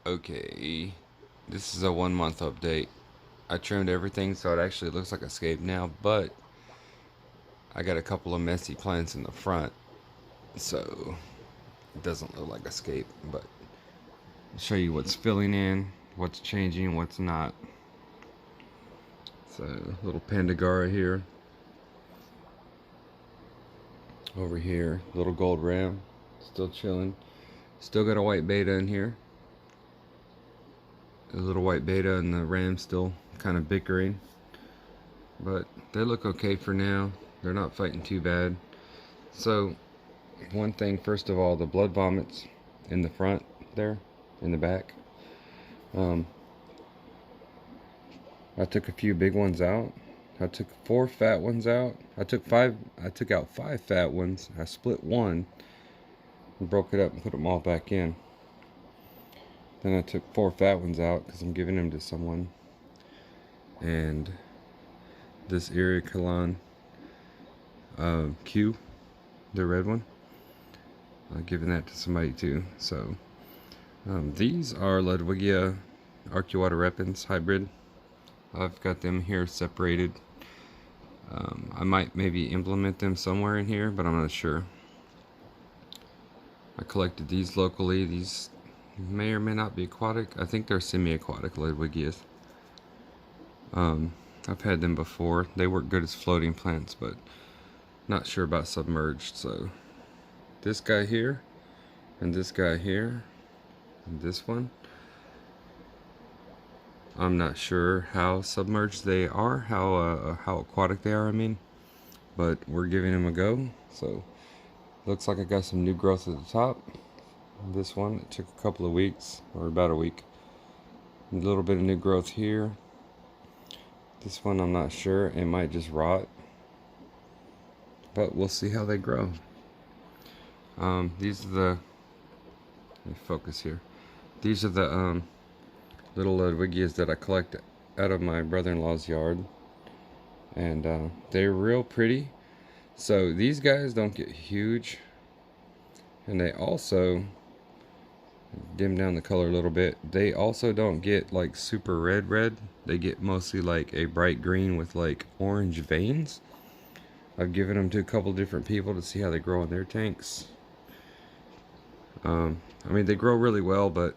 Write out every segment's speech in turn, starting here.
Okay, this is a 1 month update. I trimmed everything so it actually looks like a scape now, but I got a couple of messy plants in the front, so it doesn't look like a scape. But I'll show you what's filling in, what's changing, what's not. So, little Pandagara here. Over here, little gold ram, still chilling. Still got a white beta in here. The little white beta and the ram still kind of bickering. But they look okay for now. They're not fighting too bad. So, one thing, first of all, the blood vomits in the front there, in the back. I took a few big ones out. I took 4 fat ones out. I took out 5 fat ones. I split one and broke it up and put them all back in. Then I took 4 fat ones out because I'm giving them to someone. And this Ericalan Q, the red one, I'm giving that to somebody too. So these are Ludwigia Arcuata repens hybrid. I've got them here separated. I might maybe implement them somewhere in here, but I'm not sure. I collected these locally. These may or may not be aquatic. I think they're semi-aquatic Ludwigias. I've had them before. They work good as floating plants, but not sure about submerged. So this guy here, and this guy here, and this one, I'm not sure how submerged they are, how aquatic they are, I mean, but we're giving them a go. So looks like I got some new growth at the top. This one, it took a couple of weeks, or about a week. A little bit of new growth here. This one, I'm not sure. It might just rot, but we'll see how they grow. These are the, let me focus here. These are the little Ludwigias that I collect out of my brother-in-law's yard, and they're real pretty. So these guys don't get huge, and they also dim down the color a little bit. They also don't get like super red. They get mostly like a bright green with like orange veins. I've given them to a couple different people to see how they grow in their tanks. I mean, they grow really well, but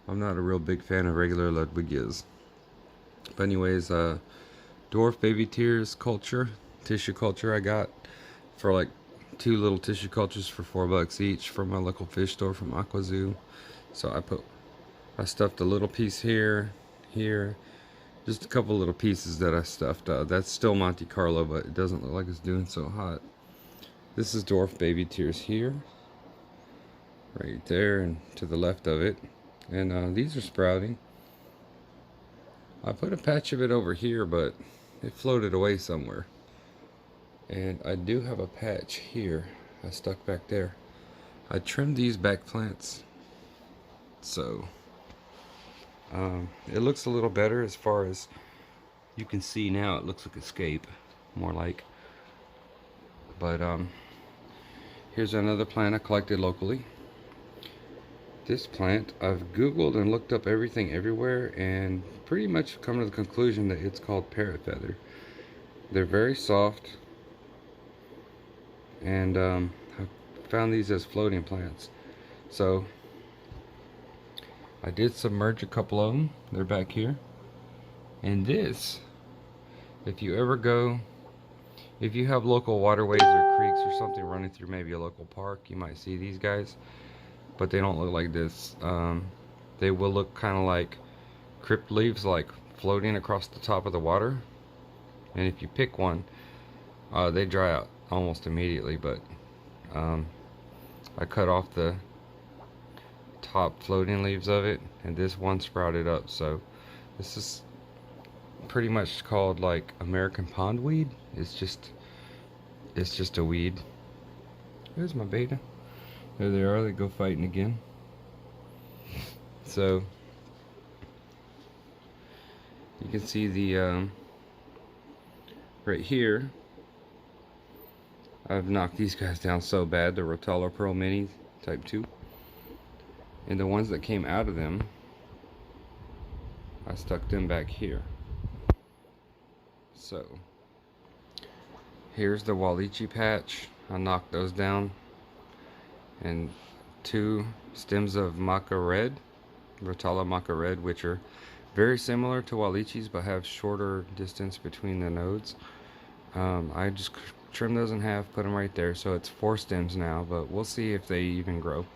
I'm not a real big fan of regular Ludwigias. But anyways, dwarf baby tears culture, tissue culture I got for like 2 little tissue cultures for $4 each from my local fish store from AquaZoo. So I stuffed a little piece here, just a couple little pieces that I stuffed. That's still Monte Carlo, but it doesn't look like it's doing so hot. This is dwarf baby tears here, right there, and to the left of it. And these are sprouting. I put a patch of it over here, but it floated away somewhere. And I do have a patch here I stuck back there. I trimmed these back plants, so it looks a little better as far as you can see now. It looks like a scape, more like. But here's another plant I collected locally. This plant, I've googled and looked up everything everywhere and pretty much come to the conclusion that it's called parrot feather. They're very soft, and I found these as floating plants. So I did submerge a couple of them. They're back here. And this, if you have local waterways or creeks or something running through maybe a local park, you might see these guys, but they don't look like this. They will look kind of like crypt leaves, like floating across the top of the water. And if you pick one, they dry out almost immediately, but I cut off the top floating leaves of it, and this one sprouted up. So this is pretty much called like American pondweed. It's just a weed. There's my beta. There they are. They go fighting again. So you can see the right here, I've knocked these guys down so bad. The Rotala Pearl Minis Type 2. And the ones that came out of them, I stuck them back here. So here's the Wallichii patch. I knocked those down, and 2 stems of Maca Red, Rotala Maca Red, which are very similar to Wallichii's but have shorter distance between the nodes. I just trimmed those in half, put them right there, so it's 4 stems now, but we'll see if they even grow.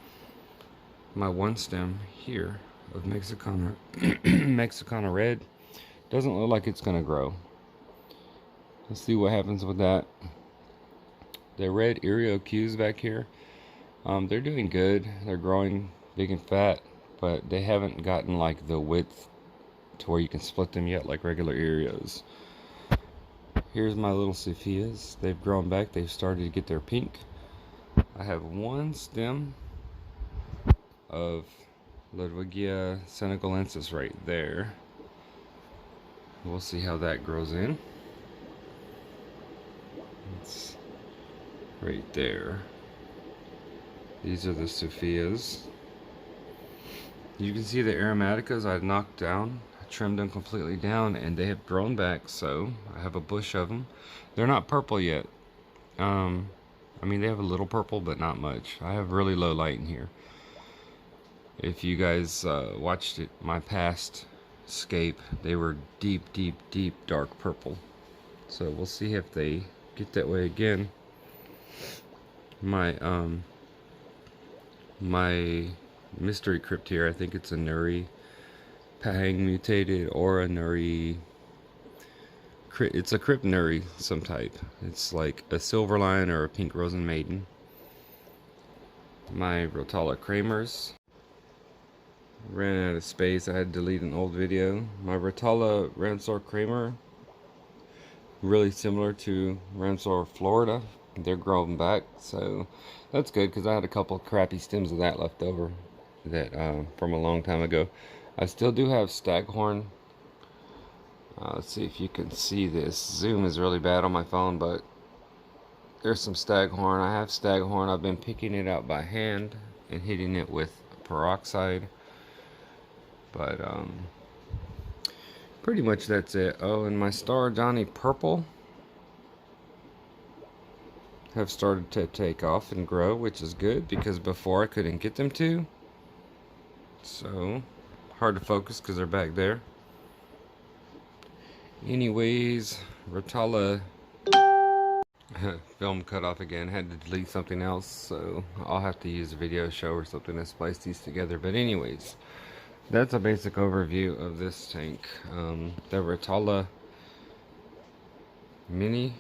My 1 stem here of Mexicana Mexicana Red doesn't look like it's gonna grow. Let's see what happens with that. The red Irioqs back here, they're doing good. They're growing big and fat, but they haven't gotten like the width to where you can split them yet like regular Irios. Here's my little Sophias. They've grown back. They've started to get their pink. I have 1 stem of Ludwigia senegalensis right there. We'll see how that grows in. It's right there. These are the Sophias. You can see the Aromaticas I knocked down. I trimmed them completely down, and they have grown back, so I have a bush of them. They're not purple yet. I mean, they have a little purple, but not much. I have really low light in here. If you guys watched it, my past scape, they were deep, deep, deep dark purple. So we'll see if they get that way again. My my mystery crypt here, I think it's a Nuri Pahang mutated or a Nuri. It's a crypt Nuri, some type. It's like a Silverline or a Pink Rosen Maiden. My Rotala Kramers. Ran out of space. I had to delete an old video. My Rotala Ramsor Kramer, really similar to Ramsor Florida. They're growing back, so that's good because I had a couple of crappy stems of that left over that from a long time ago. I still do have Staghorn. Let's see if you can see this. Zoom is really bad on my phone, but there's some Staghorn. I have Staghorn. I've been picking it out by hand and hitting it with peroxide. But pretty much that's it. Oh, and my Star Johnny Purple have started to take off and grow, which is good because before I couldn't get them to. So hard to focus because they're back there. Anyways, Rotala film cut off again. Had to delete something else, so I'll have to use a video show or something to splice these together. But anyways, that's a basic overview of this tank. The Rotala mini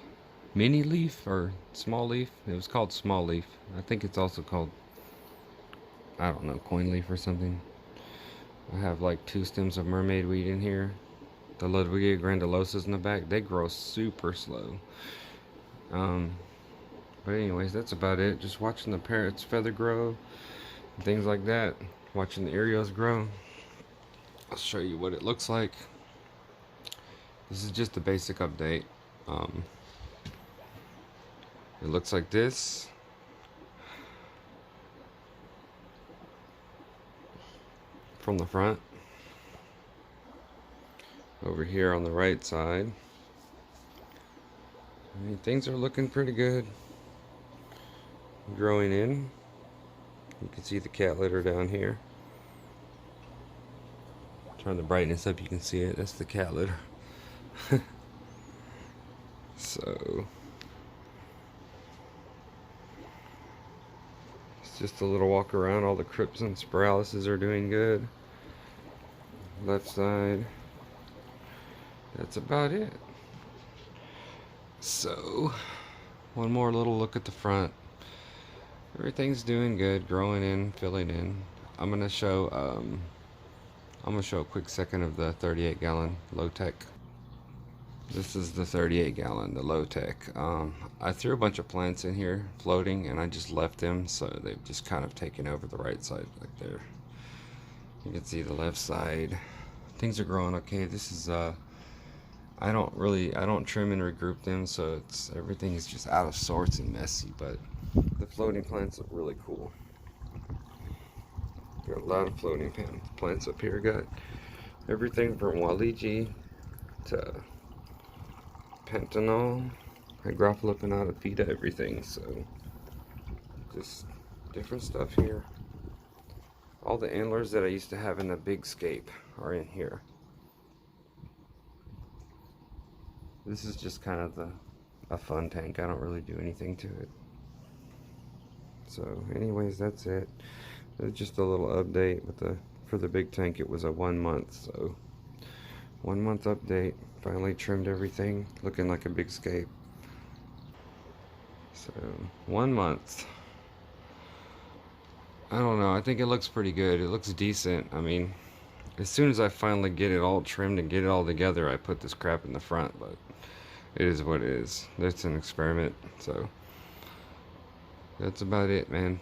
leaf or small leaf. It was called small leaf. I think it's also called, I don't know, coin leaf or something. I have like 2 stems of mermaid weed in here. The Ludwigia grandulosus in the back. They grow super slow. But anyways, that's about it. Just watching the parrot's feather grow, and things like that. Watching the Irios grow. I'll show you what it looks like. This is just a basic update. It looks like this. From the front. Over here on the right side. I mean, things are looking pretty good. Growing in. You can see the cat litter down here. Turn the brightness up, you can see it. That's the cat litter. So it's just a little walk around. All the crypts and spiraluses are doing good. Left side. That's about it. So one more little look at the front. Everything's doing good, growing in, filling in. I'm gonna show a quick second of the 38 gallon low tech. This is the 38 gallon, the low tech. I threw a bunch of plants in here floating and I just left them, so they've just kind of taken over the right side like there. You can see the left side. Things are growing okay. This is I don't trim and regroup them, so everything is just out of sorts and messy, but the floating plants look really cool. Got a lot of floating plants up here. Got everything from Waligi to Pentanol, Hygrophila pinnata, Vita, everything. So just different stuff here. All the antlers that I used to have in the big scape are in here. This is just kind of a fun tank. I don't really do anything to it. So anyways, that's it. It's just a little update with for the big tank. It was a 1 month, so 1 month update. Finally trimmed everything, looking like a big scape. So 1 month. I don't know, I think it looks pretty good. It looks decent. I mean, as soon as I finally get it all trimmed and get it all together, I put this crap in the front, but it is what it is. That's an experiment. So that's about it, man.